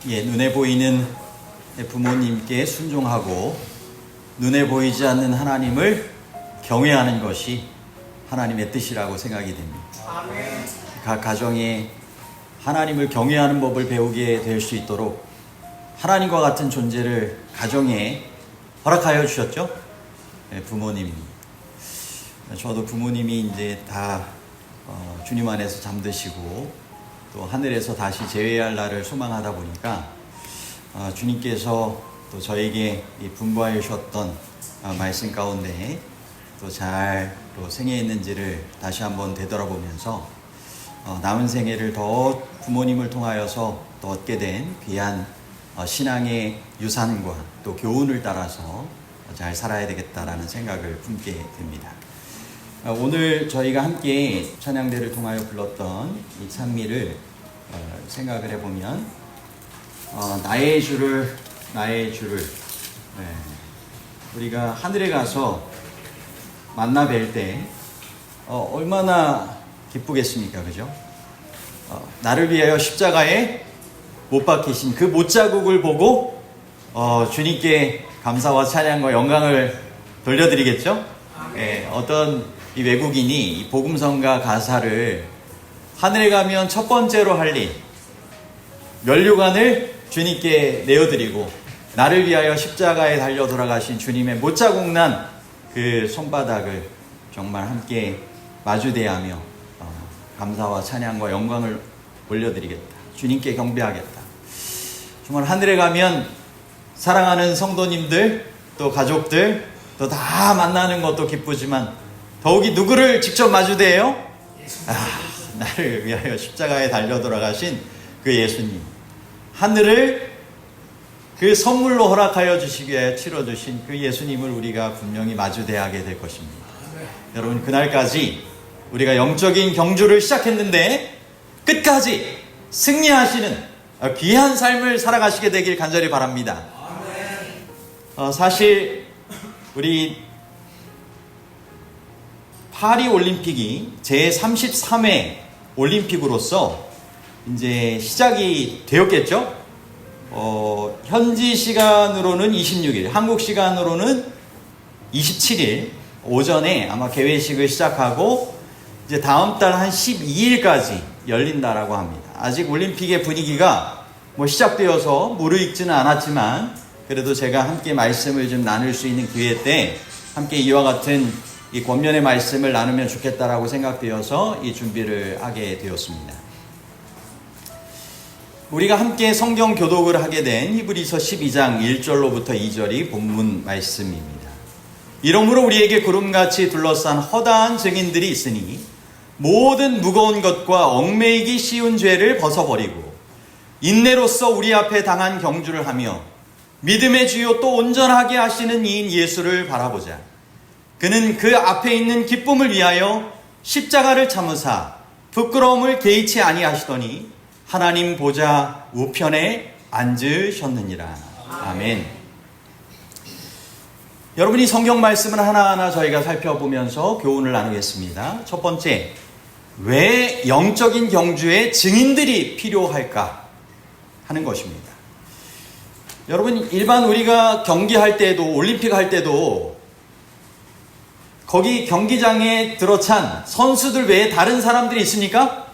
눈에 보이는 부모님께 순종하고 눈에 보이지 않는 하나님을 경외하는 것이 하나님의 뜻이라고 생각이 됩니다. 각 가정에 하나님을 경외하는 법을 배우게 될 수 있도록 하나님과 같은 존재를 가정에 허락하여 주셨죠? 부모님. 저도 부모님이 이제 다 주님 안에서 잠드시고 또 하늘에서 다시 재회할 날을 소망하다 보니까 주님께서 또 저에게 분부하여 주셨던 말씀 가운데 또 잘 생애했는지를 다시 한번 되돌아보면서 남은 생애를 더 부모님을 통하여서 또 얻게 된 귀한 신앙의 유산과 또 교훈을 따라서 잘 살아야 되겠다라는 생각을 품게 됩니다. 오늘 저희가 함께 찬양대를 통하여 불렀던 이 찬미를 생각을 해보면 나의 주를 우리가 하늘에 가서 만나 뵐 때 얼마나 기쁘겠습니까? 그죠? 나를 위하여 십자가에 못 박히신 그 못자국을 보고 주님께 감사와 찬양과 영광을 돌려드리겠죠? 어떤 이 외국인이 이 복음성가 가사를 하늘에 가면 첫 번째로 할 일, 면류관을 주님께 내어드리고 나를 위하여 십자가에 달려 돌아가신 주님의 못자국 난 그 손바닥을 정말 함께 마주대하며 감사와 찬양과 영광을 올려드리겠다. 주님께 경배하겠다. 정말 하늘에 가면 사랑하는 성도님들 또 가족들 또 다 만나는 것도 기쁘지만 더욱이 누구를 직접 마주대해요? 나를 위하여 십자가에 달려 돌아가신 그 예수님. 하늘을 그 선물로 허락하여 주시기 위해 치러주신 그 예수님을 우리가 분명히 마주대하게 될 것입니다. 여러분, 그날까지 우리가 영적인 경주를 시작했는데 끝까지 승리하시는 귀한 삶을 살아가시게 되길 간절히 바랍니다. 사실 우리 파리 올림픽이 제33회 올림픽으로서 이제 시작이 되었겠죠? 현지 시간으로는 26일, 한국 시간으로는 27일 오전에 아마 개회식을 시작하고 이제 다음 달 한 12일까지 열린다라고 합니다. 아직 올림픽의 분위기가 시작되어서 무르익지는 않았지만 그래도 제가 함께 말씀을 좀 나눌 수 있는 기회 때 함께 이와 같은 이 권면의 말씀을 나누면 좋겠다라고 생각되어서 이 준비를 하게 되었습니다. 우리가 함께 성경 교독을 하게 된 히브리서 12장 1절로부터 2절이 본문 말씀입니다. 이러므로 우리에게 구름같이 둘러싼 허다한 증인들이 있으니 모든 무거운 것과 얽매이기 쉬운 죄를 벗어버리고 인내로써 우리 앞에 당한 경주를 하며 믿음의 주요 또 온전하게 하시는 이인 예수를 바라보자. 그는 그 앞에 있는 기쁨을 위하여 십자가를 참으사 부끄러움을 개의치 아니하시더니 하나님 보좌 우편에 앉으셨느니라. 아멘. 여러분이 성경 말씀을 하나하나 저희가 살펴보면서 교훈을 나누겠습니다. 첫 번째, 왜 영적인 경주에 증인들이 필요할까 하는 것입니다. 여러분, 일반 우리가 경기할 때도 올림픽 할 때도 거기 경기장에 들어찬 선수들 외에 다른 사람들이 있습니까?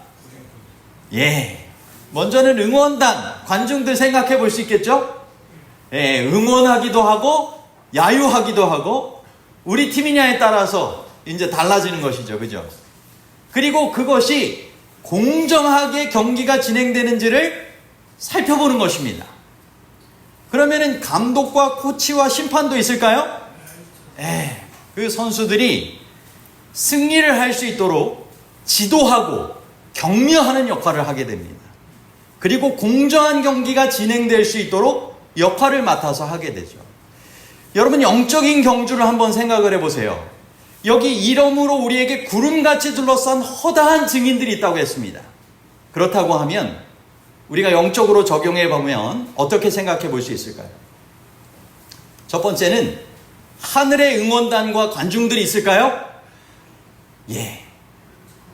먼저는 응원단, 관중들 생각해 볼 수 있겠죠? 응원하기도 하고 야유하기도 하고 우리 팀이냐에 따라서 이제 달라지는 것이죠. 그죠? 그리고 그것이 공정하게 경기가 진행되는지를 살펴보는 것입니다. 그러면은 감독과 코치와 심판도 있을까요? 그 선수들이 승리를 할 수 있도록 지도하고 격려하는 역할을 하게 됩니다. 그리고 공정한 경기가 진행될 수 있도록 역할을 맡아서 하게 되죠. 여러분, 영적인 경주를 한번 생각을 해보세요. 여기 이러므로 우리에게 구름같이 둘러싼 허다한 증인들이 있다고 했습니다. 그렇다고 하면 우리가 영적으로 적용해 보면 어떻게 생각해 볼 수 있을까요? 첫 번째는 하늘의 응원단과 관중들이 있을까요?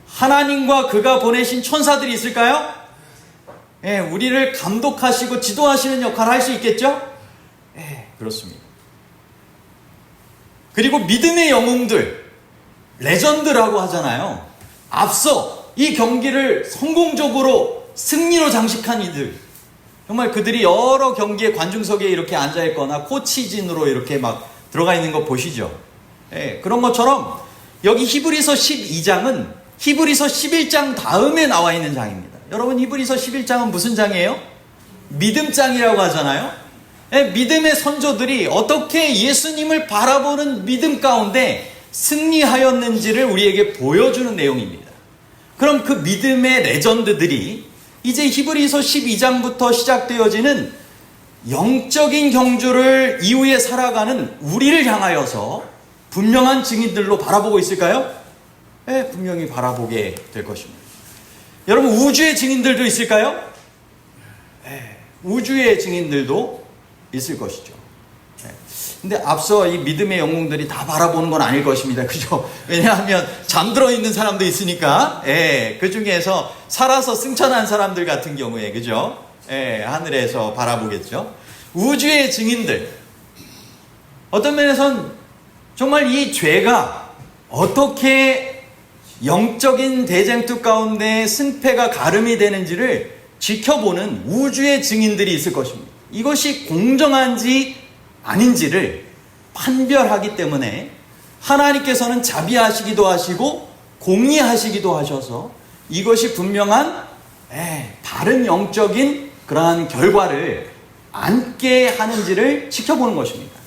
하나님과 그가 보내신 천사들이 있을까요? 우리를 감독하시고 지도하시는 역할을 할 수 있겠죠? 그렇습니다. 그리고 믿음의 영웅들, 레전드라고 하잖아요. 앞서 이 경기를 성공적으로 승리로 장식한 이들, 정말 그들이 여러 경기의 관중석에 이렇게 앉아있거나 코치진으로 이렇게 막 들어가 있는 거 보시죠. 그런 것처럼 여기 히브리서 12장은 히브리서 11장 다음에 나와 있는 장입니다. 여러분, 히브리서 11장은 무슨 장이에요? 믿음장이라고 하잖아요. 믿음의 선조들이 어떻게 예수님을 바라보는 믿음 가운데 승리하였는지를 우리에게 보여주는 내용입니다. 그럼 그 믿음의 레전드들이 이제 히브리서 12장부터 시작되어지는 영적인 경주를 이후에 살아가는 우리를 향하여서 분명한 증인들로 바라보고 있을까요? 분명히 바라보게 될 것입니다. 여러분, 우주의 증인들도 있을까요? 우주의 증인들도 있을 것이죠. 근데 앞서 이 믿음의 영웅들이 다 바라보는 건 아닐 것입니다. 그죠? 왜냐하면 잠들어 있는 사람도 있으니까, 그 중에서 살아서 승천한 사람들 같은 경우에, 그죠? 하늘에서 바라보겠죠. 우주의 증인들. 어떤 면에선 정말 이 죄가 어떻게 영적인 대쟁투 가운데 승패가 가름이 되는지를 지켜보는 우주의 증인들이 있을 것입니다. 이것이 공정한지 아닌지를 판별하기 때문에 하나님께서는 자비하시기도 하시고 공의하시기도 하셔서 이것이 분명한 바른 영적인 그러한 결과를 안게 하는지를 지켜보는 것입니다.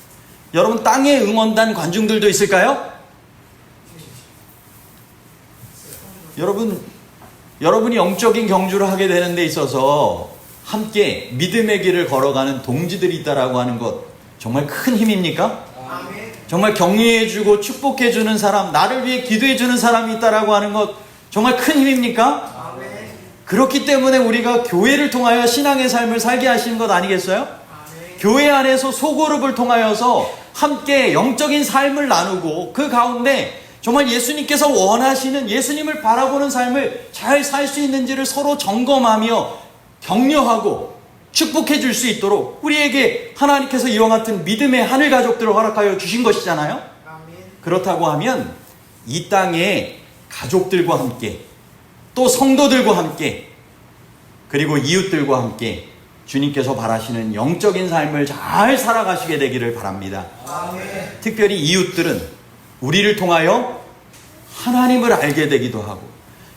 여러분, 땅의 응원단 관중들도 있을까요? 여러분이 영적인 경주를 하게 되는 데 있어서 함께 믿음의 길을 걸어가는 동지들이 있다라고 하는 것 정말 큰 힘입니까? 정말 격려해주고 축복해주는 사람, 나를 위해 기도해주는 사람이 있다라고 하는 것 정말 큰 힘입니까? 그렇기 때문에 우리가 교회를 통하여 신앙의 삶을 살게 하시는 것 아니겠어요? 교회 안에서 소그룹을 통하여서 함께 영적인 삶을 나누고 그 가운데 정말 예수님께서 원하시는 예수님을 바라보는 삶을 잘 살 수 있는지를 서로 점검하며 격려하고 축복해 줄 수 있도록 우리에게 하나님께서 이와 같은 믿음의 하늘 가족들을 허락하여 주신 것이잖아요. 그렇다고 하면 이 땅에 가족들과 함께 또 성도들과 함께 그리고 이웃들과 함께 주님께서 바라시는 영적인 삶을 잘 살아가시게 되기를 바랍니다. 특별히 이웃들은 우리를 통하여 하나님을 알게 되기도 하고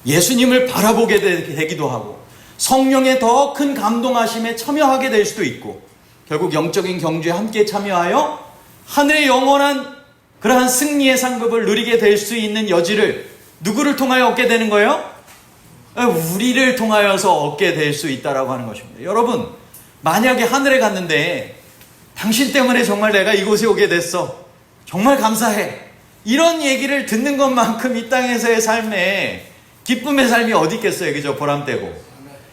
예수님을 바라보게 되기도 하고 성령의 더 큰 감동하심에 참여하게 될 수도 있고 결국 영적인 경주에 함께 참여하여 하늘의 영원한 그러한 승리의 상급을 누리게 될 수 있는 여지를 누구를 통하여 얻게 되는 거예요? 우리를 통하여서 얻게 될 수 있다라고 하는 것입니다. 여러분, 만약에 하늘에 갔는데 당신 때문에 정말 내가 이곳에 오게 됐어. 정말 감사해. 이런 얘기를 듣는 것만큼 이 땅에서의 삶에 기쁨의 삶이 어디 있겠어요? 그죠? 보람되고.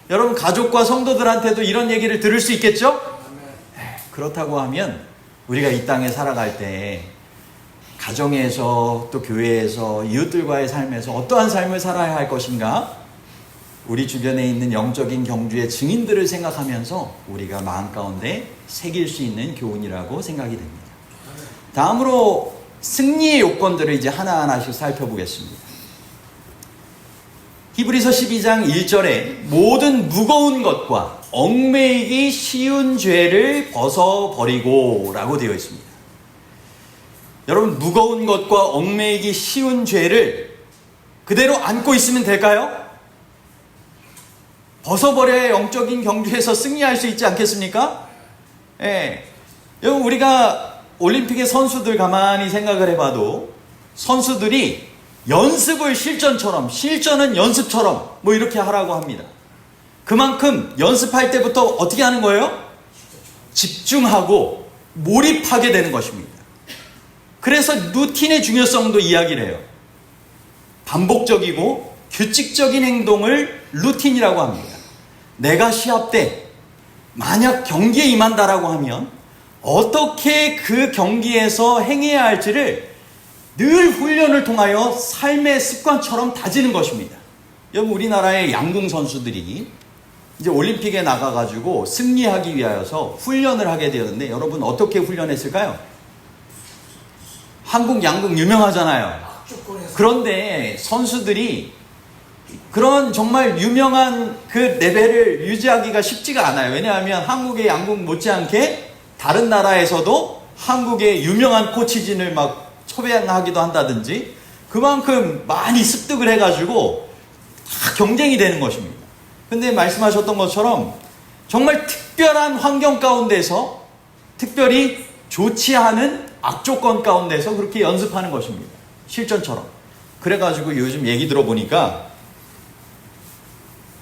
여러분, 가족과 성도들한테도 이런 얘기를 들을 수 있겠죠? 그렇다고 하면 우리가 이 땅에 살아갈 때 가정에서 또 교회에서 이웃들과의 삶에서 어떠한 삶을 살아야 할 것인가? 우리 주변에 있는 영적인 경주의 증인들을 생각하면서 우리가 마음 가운데 새길 수 있는 교훈이라고 생각이 됩니다. 다음으로 승리의 요건들을 이제 하나하나씩 살펴보겠습니다. 히브리서 12장 1절에 모든 무거운 것과 얽매이기 쉬운 죄를 벗어버리고 라고 되어 있습니다. 여러분, 무거운 것과 얽매이기 쉬운 죄를 그대로 안고 있으면 될까요? 벗어버려야 영적인 경주에서 승리할 수 있지 않겠습니까? 여러분, 우리가 올림픽의 선수들 가만히 생각을 해봐도 선수들이 연습을 실전처럼, 실전은 연습처럼 뭐 이렇게 하라고 합니다. 그만큼 연습할 때부터 어떻게 하는 거예요? 집중하고 몰입하게 되는 것입니다. 그래서 루틴의 중요성도 이야기를 해요. 반복적이고 규칙적인 행동을 루틴이라고 합니다. 내가 시합 때 만약 경기에 임한다라고 하면 어떻게 그 경기에서 행해야 할지를 늘 훈련을 통하여 삶의 습관처럼 다지는 것입니다. 여러분, 우리나라의 양궁 선수들이 이제 올림픽에 나가가지고 승리하기 위하여서 훈련을 하게 되었는데 여러분 어떻게 훈련했을까요? 한국 양궁 유명하잖아요. 그런데 선수들이 그런 정말 유명한 그 레벨을 유지하기가 쉽지가 않아요. 왜냐하면 한국의 양궁 못지않게 다른 나라에서도 한국의 유명한 코치진을 막 섭외하기도 한다든지 그만큼 많이 습득을 해가지고 다 경쟁이 되는 것입니다. 근데 말씀하셨던 것처럼 정말 특별한 환경 가운데서 특별히 좋지 않은 악조건 가운데서 그렇게 연습하는 것입니다. 실전처럼. 그래가지고 요즘 얘기 들어보니까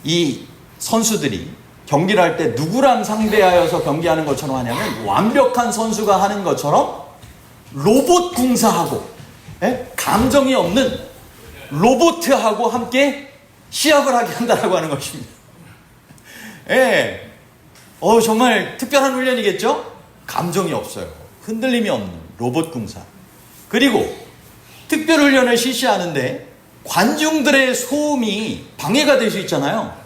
이 선수들이 경기를 할 때 누구랑 상대하여서 경기하는 것처럼 하냐면 완벽한 선수가 하는 것처럼 로봇 궁사하고 감정이 없는 로봇하고 함께 시합을 하게 한다라고 하는 것입니다. 정말 특별한 훈련이겠죠? 감정이 없어요. 흔들림이 없는 로봇 궁사. 그리고 특별 훈련을 실시하는데 관중들의 소음이 방해가 될 수 있잖아요.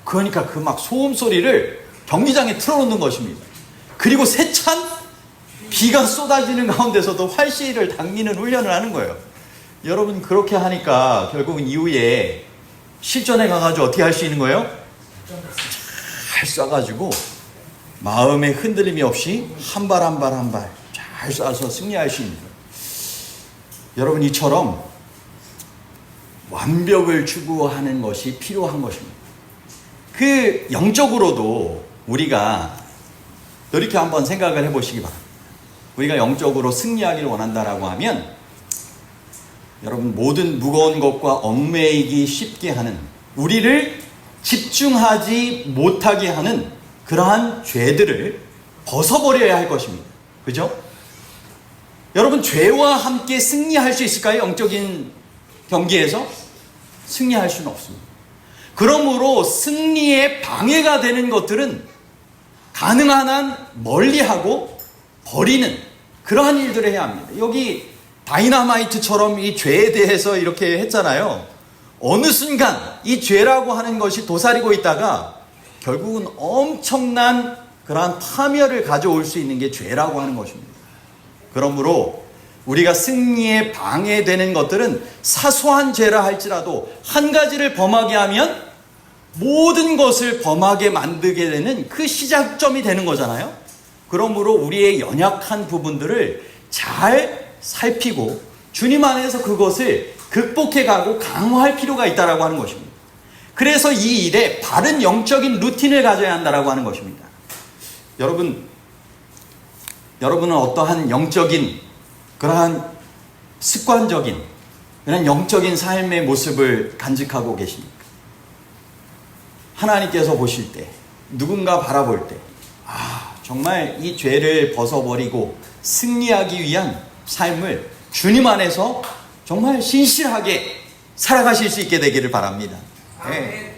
그러니까 그 막 소음 소리를 경기장에 틀어놓는 것입니다. 그리고 세찬 비가 쏟아지는 가운데서도 활시위를 당기는 훈련을 하는 거예요. 여러분 그렇게 하니까 결국은 이후에 실전에 가가지고 어떻게 할 수 있는 거예요? 잘 쏴가지고 마음의 흔들림이 없이 한 발 한 발 한 발 잘 쏴서 승리할 수 있는 거예요. 여러분 이처럼 완벽을 추구하는 것이 필요한 것입니다. 그 영적으로도 우리가 이렇게 한번 생각을 해보시기 바랍니다. 우리가 영적으로 승리하기를 원한다라고 하면 여러분 모든 무거운 것과 얽매이기 쉽게 하는 우리를 집중하지 못하게 하는 그러한 죄들을 벗어버려야 할 것입니다. 그죠? 여러분 죄와 함께 승리할 수 있을까요? 영적인 경기에서? 승리할 수는 없습니다. 그러므로 승리에 방해가 되는 것들은 가능한 한 멀리하고 버리는 그러한 일들을 해야 합니다. 여기 다이너마이트처럼 이 죄에 대해서 이렇게 했잖아요. 어느 순간 이 죄라고 하는 것이 도사리고 있다가 결국은 엄청난 그러한 파멸을 가져올 수 있는 게 죄라고 하는 것입니다. 그러므로 우리가 승리에 방해되는 것들은 사소한 죄라 할지라도 한 가지를 범하게 하면 모든 것을 범하게 만들게 되는 그 시작점이 되는 거잖아요. 그러므로 우리의 연약한 부분들을 잘 살피고 주님 안에서 그것을 극복해 가고 강화할 필요가 있다라고 하는 것입니다. 그래서 이 일에 바른 영적인 루틴을 가져야 한다라고 하는 것입니다. 여러분은 어떠한 영적인 그러한 습관적인 그런 영적인 삶의 모습을 간직하고 계십니까? 하나님께서 보실 때 누군가 바라볼 때 정말 이 죄를 벗어버리고 승리하기 위한 삶을 주님 안에서 정말 신실하게 살아가실 수 있게 되기를 바랍니다. 네.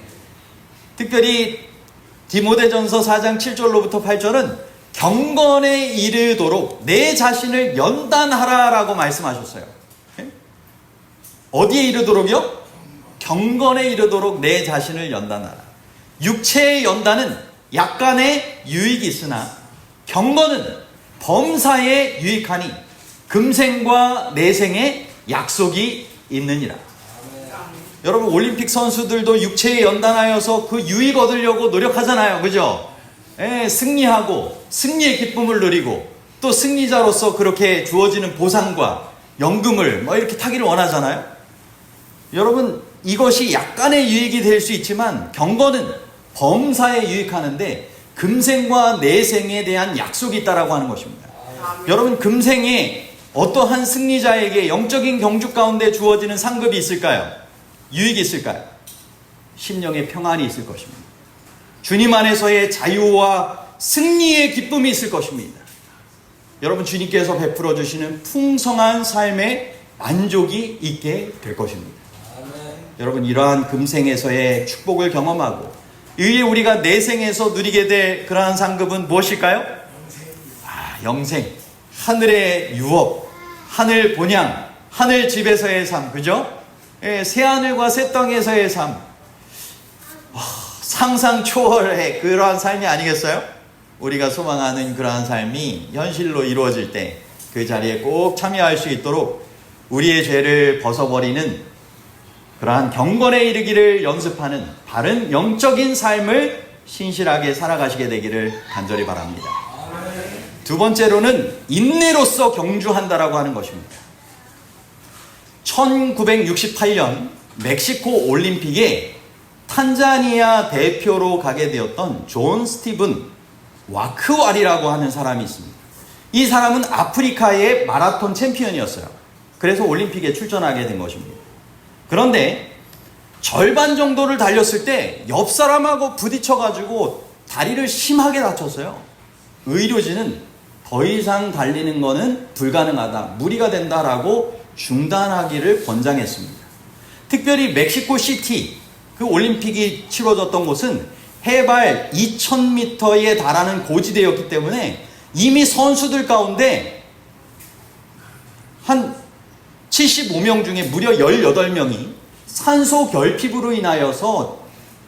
특별히 디모데전서 4장 7절로부터 8절은 경건에 이르도록 내 자신을 연단하라라고 말씀하셨어요. 네? 어디에 이르도록요? 경건에 이르도록 내 자신을 연단하라. 육체의 연단은 약간의 유익이 있으나 경건은 범사에 유익하니 금생과 내생에 약속이 있느니라. 여러분 올림픽 선수들도 육체에 연단하여서 그 유익 얻으려고 노력하잖아요. 그죠? 승리하고 승리의 기쁨을 누리고 또 승리자로서 그렇게 주어지는 보상과 연금을 이렇게 타기를 원하잖아요. 여러분 이것이 약간의 유익이 될 수 있지만 경건은 범사에 유익하는데 금생과 내생에 대한 약속이 있다라고 하는 것입니다. 여러분 금생에 어떠한 승리자에게 영적인 경주 가운데 주어지는 상급이 있을까요? 유익이 있을까요? 심령의 평안이 있을 것입니다. 주님 안에서의 자유와 승리의 기쁨이 있을 것입니다. 여러분 주님께서 베풀어 주시는 풍성한 삶의 만족이 있게 될 것입니다. 여러분 이러한 금생에서의 축복을 경험하고 이에 우리가 내생에서 누리게 될 그러한 상급은 무엇일까요? 영생. 하늘의 유업, 하늘 본향, 하늘 집에서의 삶, 그죠? 새하늘과 새 땅에서의 삶. 상상 초월의 그러한 삶이 아니겠어요? 우리가 소망하는 그러한 삶이 현실로 이루어질 때 그 자리에 꼭 참여할 수 있도록 우리의 죄를 벗어버리는 그러한 경건에 이르기를 연습하는 바른 영적인 삶을 신실하게 살아가시게 되기를 간절히 바랍니다. 두 번째로는 인내로서 경주한다라고 하는 것입니다. 1968년 멕시코 올림픽에 탄자니아 대표로 가게 되었던 존 스티븐 와크와리라고 하는 사람이 있습니다. 이 사람은 아프리카의 마라톤 챔피언이었어요. 그래서 올림픽에 출전하게 된 것입니다. 그런데 절반 정도를 달렸을 때 옆 사람하고 부딪혀가지고 다리를 심하게 다쳤어요. 의료진은 더 이상 달리는 것은 불가능하다, 무리가 된다라고 중단하기를 권장했습니다. 특별히 멕시코 시티, 그 올림픽이 치러졌던 곳은 해발 2000m에 달하는 고지대였기 때문에 이미 선수들 가운데 한 75명 중에 무려 18명이 산소 결핍으로 인하여서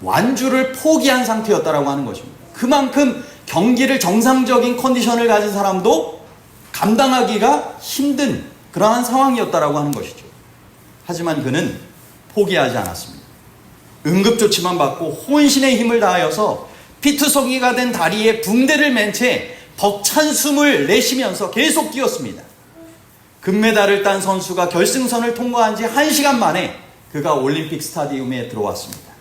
완주를 포기한 상태였다라고 하는 것입니다. 그만큼 경기를 정상적인 컨디션을 가진 사람도 감당하기가 힘든 그러한 상황이었다라고 하는 것이죠. 하지만 그는 포기하지 않았습니다. 응급조치만 받고 혼신의 힘을 다하여서 피투성이가 된 다리에 붕대를 맨 채 벅찬 숨을 내쉬면서 계속 뛰었습니다. 금메달을 딴 선수가 결승선을 통과한 지 1시간 만에 그가 올림픽 스타디움에 들어왔습니다.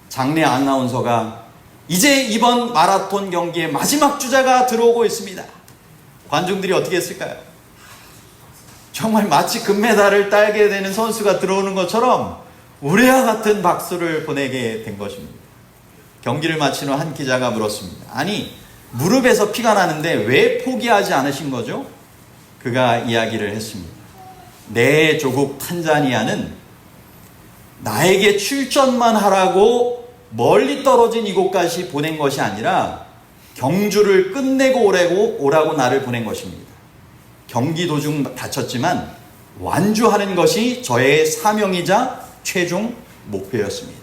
장내 아나운서가 이제 이번 마라톤 경기의 마지막 주자가 들어오고 있습니다. 관중들이 어떻게 했을까요? 정말 마치 금메달을 따게 되는 선수가 들어오는 것처럼 우레와 같은 박수를 보내게 된 것입니다. 경기를 마친 후 한 기자가 물었습니다. 아니, 무릎에서 피가 나는데 왜 포기하지 않으신 거죠? 그가 이야기를 했습니다. 내 조국 탄자니아는 나에게 출전만 하라고 멀리 떨어진 이곳까지 보낸 것이 아니라 경주를 끝내고 오라고 나를 보낸 것입니다. 경기 도중 다쳤지만 완주하는 것이 저의 사명이자 최종 목표였습니다.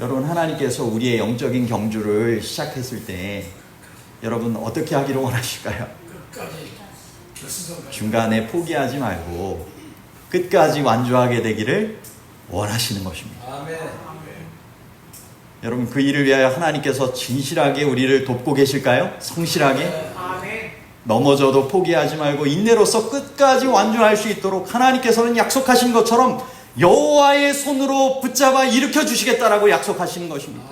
여러분, 하나님께서 우리의 영적인 경주를 시작했을 때 여러분 어떻게 하기를 원하실까요? 중간에 포기하지 말고 끝까지 완주하게 되기를 원하시는 것입니다. 아멘. 여러분, 그 일을 위하여 하나님께서 진실하게 우리를 돕고 계실까요? 성실하게? 아멘. 넘어져도 포기하지 말고 인내로서 끝까지 완주할 수 있도록 하나님께서는 약속하신 것처럼 여호와의 손으로 붙잡아 일으켜 주시겠다라고 약속하시는 것입니다.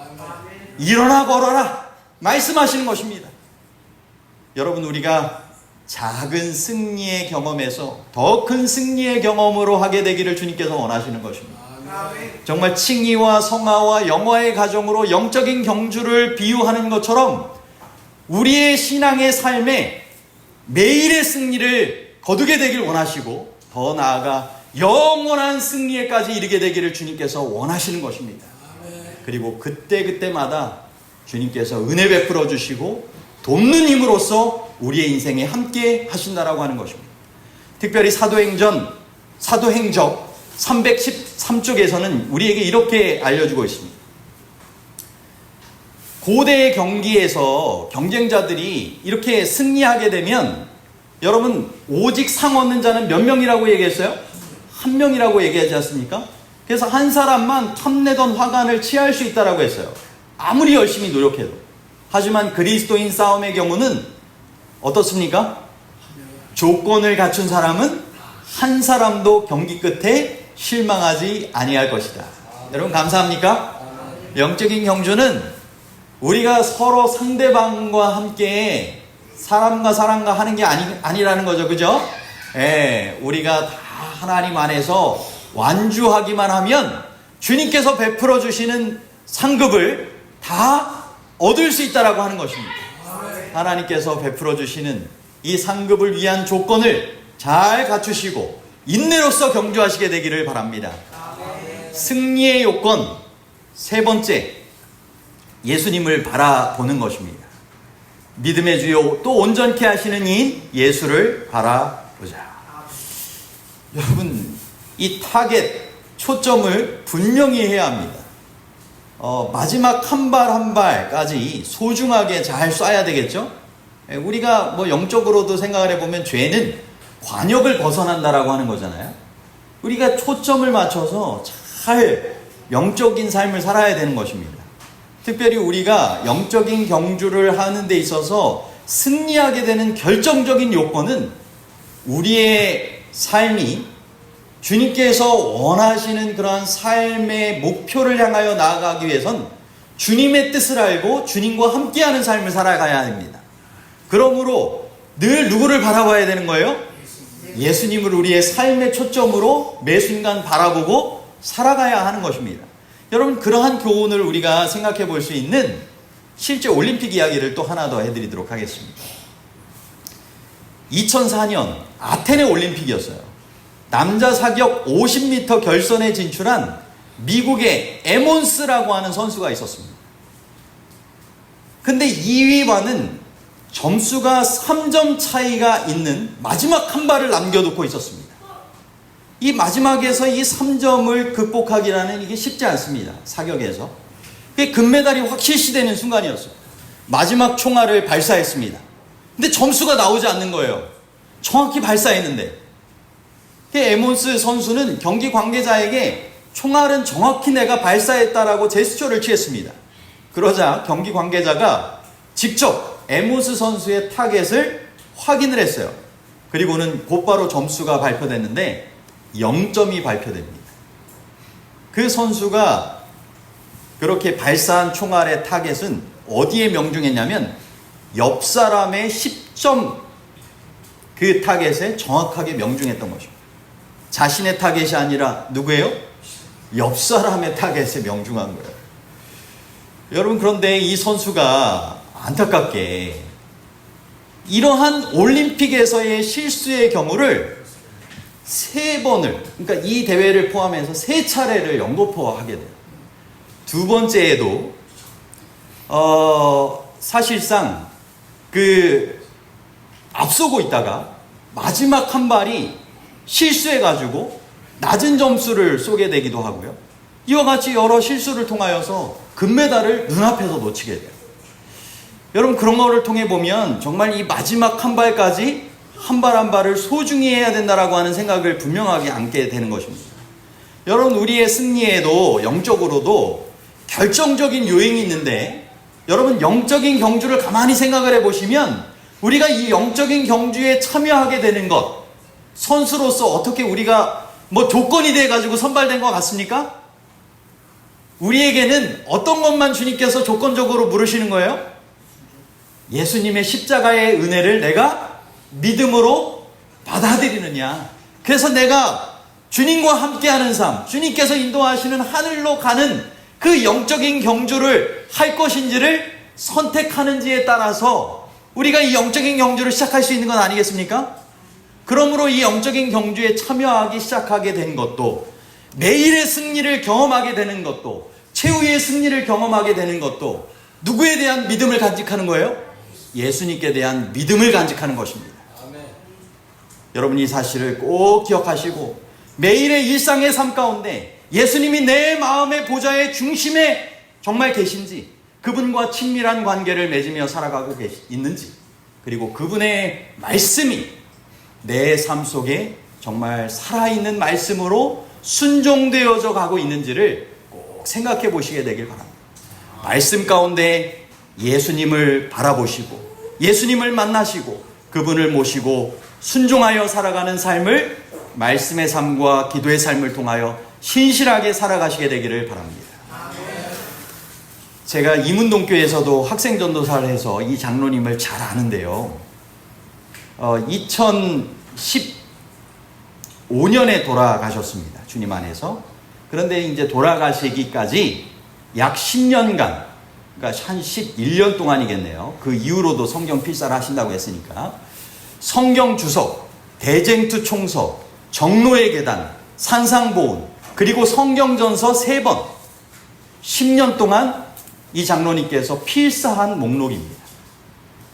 일어나 걸어라 말씀하시는 것입니다. 여러분, 우리가 작은 승리의 경험에서 더 큰 승리의 경험으로 하게 되기를 주님께서 원하시는 것입니다. 정말 칭의와 성화와 영화의 가정으로 영적인 경주를 비유하는 것처럼 우리의 신앙의 삶에 매일의 승리를 거두게 되길 원하시고 더 나아가 영원한 승리에까지 이르게 되기를 주님께서 원하시는 것입니다. 그리고 그때마다 주님께서 은혜 베풀어 주시고 돕는 힘으로써 우리의 인생에 함께 하신다라고 하는 것입니다. 특별히 사도행전 313쪽에서는 우리에게 이렇게 알려주고 있습니다. 고대의 경기에서 경쟁자들이 이렇게 승리하게 되면 여러분, 오직 상 얻는 자는 몇 명이라고 얘기했어요? 한 명이라고 얘기하지 않습니까? 그래서 한 사람만 탐내던 화관을 취할 수 있다라고 했어요. 아무리 열심히 노력해도. 하지만 그리스도인 싸움의 경우는 어떻습니까? 조건을 갖춘 사람은 한 사람도 경기 끝에 실망하지 아니할 것이다. 여러분, 감사합니까? 영적인 경주는 우리가 서로 상대방과 함께 사람과 하는 게 아니라는 거죠. 그죠? 예, 우리가 다 하나님 안에서 완주하기만 하면 주님께서 베풀어 주시는 상급을 다 얻을 수 있다라고 하는 것입니다. 하나님께서 베풀어 주시는 이 상급을 위한 조건을 잘 갖추시고 인내로서 경주하시게 되기를 바랍니다. 승리의 요건 세 번째, 예수님을 바라보는 것입니다. 믿음의 주요 또 온전케 하시는 이인 예수를 바라보자. 여러분, 이 타겟, 초점을 분명히 해야 합니다. 마지막 한 발 한 발까지 소중하게 잘 쏴야 되겠죠? 우리가 뭐 영적으로도 생각을 해보면 죄는 관역을 벗어난다라고 하는 거잖아요. 우리가 초점을 맞춰서 잘 영적인 삶을 살아야 되는 것입니다. 특별히 우리가 영적인 경주를 하는 데 있어서 승리하게 되는 결정적인 요건은 우리의 삶이 주님께서 원하시는 그러한 삶의 목표를 향하여 나아가기 위해선 주님의 뜻을 알고 주님과 함께하는 삶을 살아가야 합니다. 그러므로 늘 누구를 바라봐야 되는 거예요? 예수님을 우리의 삶의 초점으로 매 순간 바라보고 살아가야 하는 것입니다. 여러분, 그러한 교훈을 우리가 생각해 볼 수 있는 실제 올림픽 이야기를 또 하나 더 해드리도록 하겠습니다. 2004년 아테네 올림픽이었어요. 남자 사격 50m 결선에 진출한 미국의 에몬스라고 하는 선수가 있었습니다. 근데 2위와는 점수가 3점 차이가 있는 마지막 한 발을 남겨놓고 있었습니다. 이 마지막에서 이 3점을 극복하기라는 이게 쉽지 않습니다. 사격에서. 그게 금메달이 확 실시되는 순간이었어요. 마지막 총알을 발사했습니다. 근데 점수가 나오지 않는 거예요. 정확히 발사했는데. 에몬스 선수는 경기 관계자에게 총알은 정확히 내가 발사했다라고 제스처를 취했습니다. 그러자 경기 관계자가 직접 에몬스 선수의 타겟을 확인을 했어요. 그리고는 곧바로 점수가 발표됐는데 0점이 발표됩니다. 그 선수가 그렇게 발사한 총알의 타겟은 어디에 명중했냐면 옆 사람의 10점 그 타겟에 정확하게 명중했던 것입니다. 자신의 타겟이 아니라 누구예요? 옆 사람의 타겟에 명중한 거예요. 여러분, 그런데 이 선수가 안타깝게 이러한 올림픽에서의 실수의 경우를 3번을, 그러니까 이 대회를 포함해서 3차례를 연거푸하게 돼요. 두 번째에도 사실상 앞서고 있다가 마지막 한 발이 실수해가지고 낮은 점수를 쏘게 되기도 하고요. 이와 같이 여러 실수를 통하여서 금메달을 눈앞에서 놓치게 돼요. 여러분, 그런 거를 통해 보면 정말 이 마지막 한 발까지 한 발 한 발을 소중히 해야 된다라고 하는 생각을 분명하게 안게 되는 것입니다. 여러분, 우리의 승리에도 영적으로도 결정적인 요인이 있는데, 여러분, 영적인 경주를 가만히 생각을 해보시면 우리가 이 영적인 경주에 참여하게 되는 것, 선수로서 어떻게 우리가 뭐 조건이 돼가지고 선발된 것 같습니까? 우리에게는 어떤 것만 주님께서 조건적으로 물으시는 거예요? 예수님의 십자가의 은혜를 내가 믿음으로 받아들이느냐. 그래서 내가 주님과 함께하는 삶, 주님께서 인도하시는 하늘로 가는 그 영적인 경주를 할 것인지를 선택하는지에 따라서 우리가 이 영적인 경주를 시작할 수 있는 건 아니겠습니까? 그러므로 이 영적인 경주에 참여하기 시작하게 된 것도, 매일의 승리를 경험하게 되는 것도, 최후의 승리를 경험하게 되는 것도 누구에 대한 믿음을 간직하는 거예요? 예수님께 대한 믿음을 간직하는 것입니다. 아멘. 여러분, 이 사실을 꼭 기억하시고 매일의 일상의 삶 가운데 예수님이 내 마음의 보좌의 중심에 정말 계신지, 그분과 친밀한 관계를 맺으며 살아가고 있는지, 그리고 그분의 말씀이 내 삶 속에 정말 살아있는 말씀으로 순종되어져 가고 있는지를 꼭 생각해 보시게 되길 바랍니다. 말씀 가운데 예수님을 바라보시고 예수님을 만나시고 그분을 모시고 순종하여 살아가는 삶을 말씀의 삶과 기도의 삶을 통하여 신실하게 살아가시게 되기를 바랍니다. 제가 이문동교에서도 학생전도사를 해서 이 장로님을 잘 아는데요. 2015년에 돌아가셨습니다. 주님 안에서. 그런데 이제 돌아가시기까지 약 10년간, 그러니까 한 11년 동안이겠네요. 그 이후로도 성경 필사를 하신다고 했으니까 성경 주석, 대쟁투 총서, 정로의 계단, 산상보훈, 그리고 성경전서 3번, 10년 동안 이 장로님께서 필사한 목록입니다.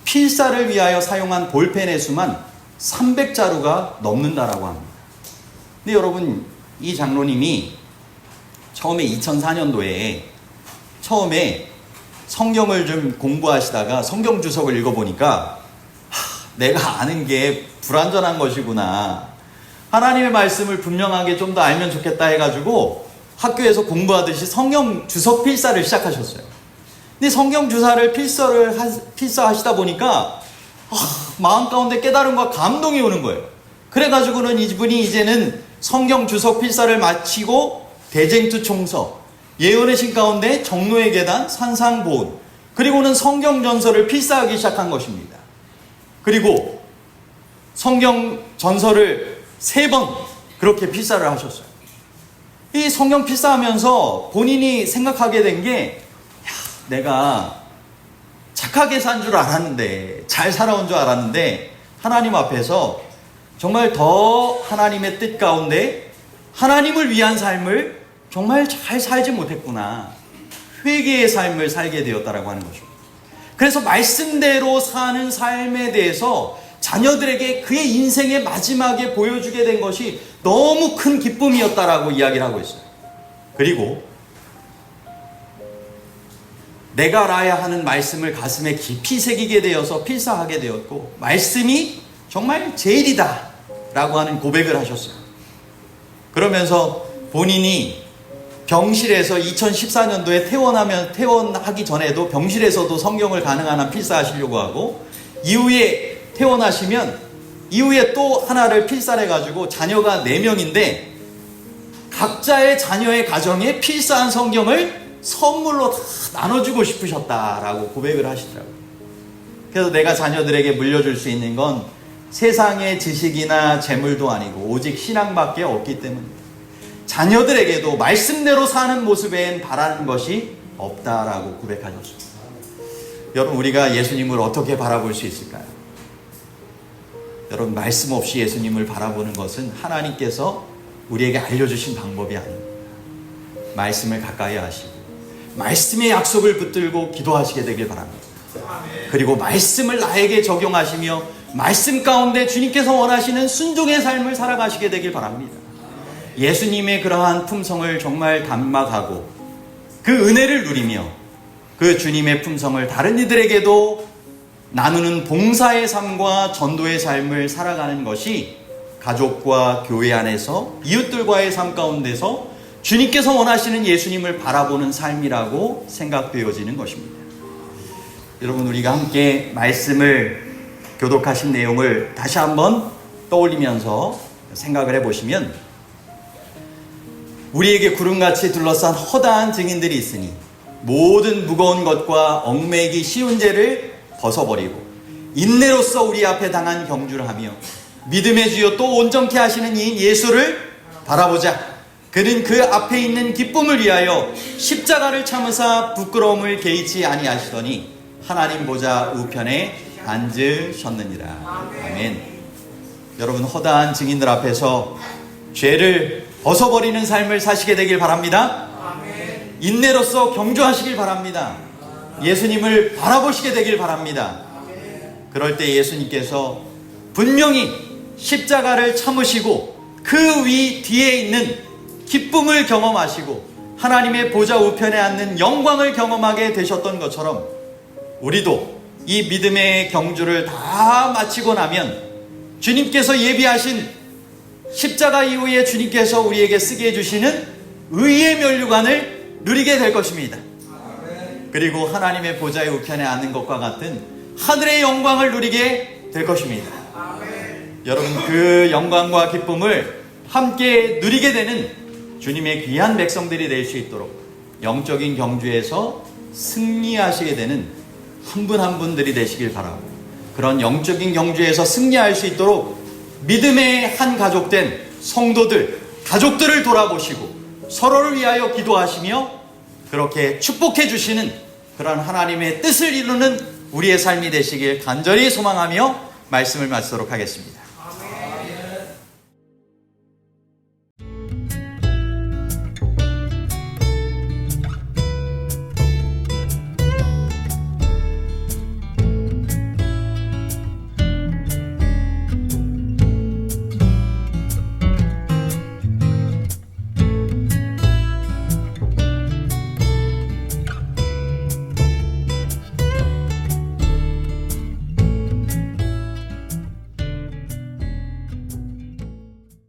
필사를 위하여 사용한 볼펜의 수만 300자루가 넘는다라고 합니다. 근데 여러분, 이 장로님이 처음에 2004년도에 처음에 성경을 좀 공부하시다가 성경 주석을 읽어보니까 내가 아는 게 불완전한 것이구나. 하나님의 말씀을 분명하게 좀 더 알면 좋겠다 해가지고 학교에서 공부하듯이 성경 주석 필사를 시작하셨어요. 근데 성경 주사를 필사하시다 보니까 마음 가운데 깨달음과 감동이 오는 거예요. 그래가지고는 이분이 이제는 성경 주석 필사를 마치고 대쟁투 총서, 예언의 신 가운데 정노의 계단, 산상보훈, 그리고는 성경 전설을 필사하기 시작한 것입니다. 그리고 성경 전설을 3번 그렇게 필사를 하셨어요. 이 성경 필사하면서 본인이 생각하게 된 게, 내가 착하게 산 줄 알았는데, 잘 살아온 줄 알았는데 하나님 앞에서 정말 더 하나님의 뜻 가운데 하나님을 위한 삶을 정말 잘 살지 못했구나. 회개의 삶을 살게 되었다라고 하는 거죠. 그래서 말씀대로 사는 삶에 대해서 자녀들에게 그의 인생의 마지막에 보여주게 된 것이 너무 큰 기쁨이었다라고 이야기를 하고 있어요. 그리고 내가 알아야 하는 말씀을 가슴에 깊이 새기게 되어서 필사하게 되었고, 말씀이 정말 제일이다 라고 하는 고백을 하셨어요. 그러면서 본인이 병실에서 2014년도에 퇴원하기 전에도 병실에서도 성경을 가능한 한 필사하시려고 하고, 이후에 퇴원하시면 이후에 또 하나를 필사해가지고 자녀가 4명인데 각자의 자녀의 가정에 필사한 성경을 선물로 다 나눠주고 싶으셨다라고 고백을 하시더라고요. 그래서 내가 자녀들에게 물려줄 수 있는 건 세상의 지식이나 재물도 아니고 오직 신앙밖에 없기 때문입니다. 자녀들에게도 말씀대로 사는 모습엔 바라는 것이 없다라고 고백하셨습니다. 여러분, 우리가 예수님을 어떻게 바라볼 수 있을까요? 여러분, 말씀 없이 예수님을 바라보는 것은 하나님께서 우리에게 알려주신 방법이 아닙니다. 말씀을 가까이 하시고 말씀의 약속을 붙들고 기도하시게 되길 바랍니다. 그리고 말씀을 나에게 적용하시며 말씀 가운데 주님께서 원하시는 순종의 삶을 살아가시게 되길 바랍니다. 예수님의 그러한 품성을 정말 담막하고 그 은혜를 누리며 그 주님의 품성을 다른 이들에게도 나누는 봉사의 삶과 전도의 삶을 살아가는 것이 가족과 교회 안에서 이웃들과의 삶 가운데서 주님께서 원하시는 예수님을 바라보는 삶이라고 생각되어지는 것입니다. 여러분, 우리가 함께 말씀을 교독하신 내용을 다시 한번 떠올리면서 생각을 해보시면, 우리에게 구름같이 둘러싼 허다한 증인들이 있으니 모든 무거운 것과 얽매이기 쉬운 죄를 벗어버리고 인내로써 우리 앞에 당한 경주를 하며 믿음의 주요 또 온전케 하시는 이인 예수를 바라보자. 그는 그 앞에 있는 기쁨을 위하여 십자가를 참으사 부끄러움을 개의치 아니하시더니 하나님 보좌 우편에 앉으셨느니라. 아멘. 여러분, 허다한 증인들 앞에서 죄를 벗어버리는 삶을 사시게 되길 바랍니다. 인내로써 경주하시길 바랍니다. 예수님을 바라보시게 되길 바랍니다. 그럴 때 예수님께서 분명히 십자가를 참으시고 그 위 뒤에 있는 기쁨을 경험하시고 하나님의 보좌 우편에 앉는 영광을 경험하게 되셨던 것처럼, 우리도 이 믿음의 경주를 다 마치고 나면 주님께서 예비하신 십자가 이후에 주님께서 우리에게 쓰게 해주시는 의의 면류관을 누리게 될 것입니다. 그리고 하나님의 보좌의 우편에 앉는 것과 같은 하늘의 영광을 누리게 될 것입니다. 여러분, 그 영광과 기쁨을 함께 누리게 되는 주님의 귀한 백성들이 될 수 있도록 영적인 경주에서 승리하시게 되는 한 분 한 분들이 되시길 바라고, 그런 영적인 경주에서 승리할 수 있도록 믿음의 한 가족된 성도들, 가족들을 돌아보시고 서로를 위하여 기도하시며 그렇게 축복해 주시는 그런 하나님의 뜻을 이루는 우리의 삶이 되시길 간절히 소망하며 말씀을 마치도록 하겠습니다.